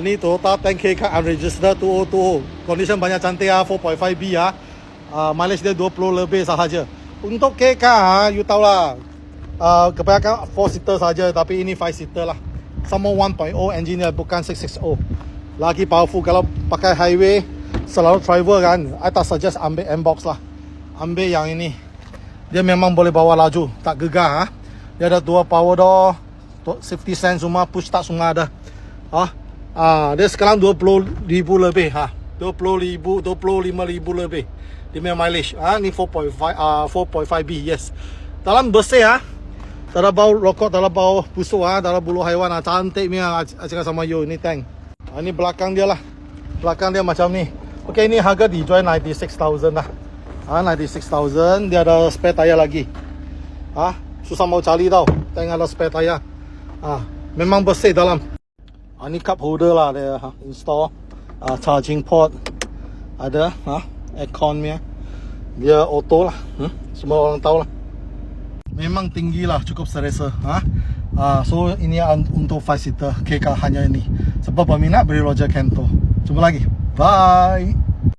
Ni Toyota Tank K car unregistered 2020. Condition banyak cantik 4.5B mileage dia 20 lebih sahaja. Untuk K car you tahu lah. Kebanyakan 4 seater saja, tapi ini 5 seater lah. Sama 1.0 engine dia, bukan 660. Lagi powerful. Kalau pakai highway selalu driver kan, I tak suggest ambil M-Box lah. Ambil yang ini. Dia memang boleh bawa laju, tak gegar. Dia ada 2 power door, safety sense semua, push start semua ada. Dia sekarang 20,000 lebih 25,000 lebih. Dia punya mileage. Ni 4.5B, yes. Dalam bersih tak ada bau rokok, tak ada bau busuk, tak ada bulu haiwan. Cantik punya, cakap sama you. Ni tank. Ni belakang dia lah. Belakang dia macam ni. Okay, ni harga dijual 96,000 lah. 96,000. Dia ada spare tayar lagi. Susah mau cari tau. Tank ada spare tayar. Memang bersih dalam. Ni cup holder lah dia install. Charging port ada. Aircon punya. Dia auto lah. Semua orang tahu lah. Memang tinggi lah, cukup selesa. So ini untuk 5 seater K car hanya ini. Sebab berminat beri Roger Kento. Jumpa lagi. Bye.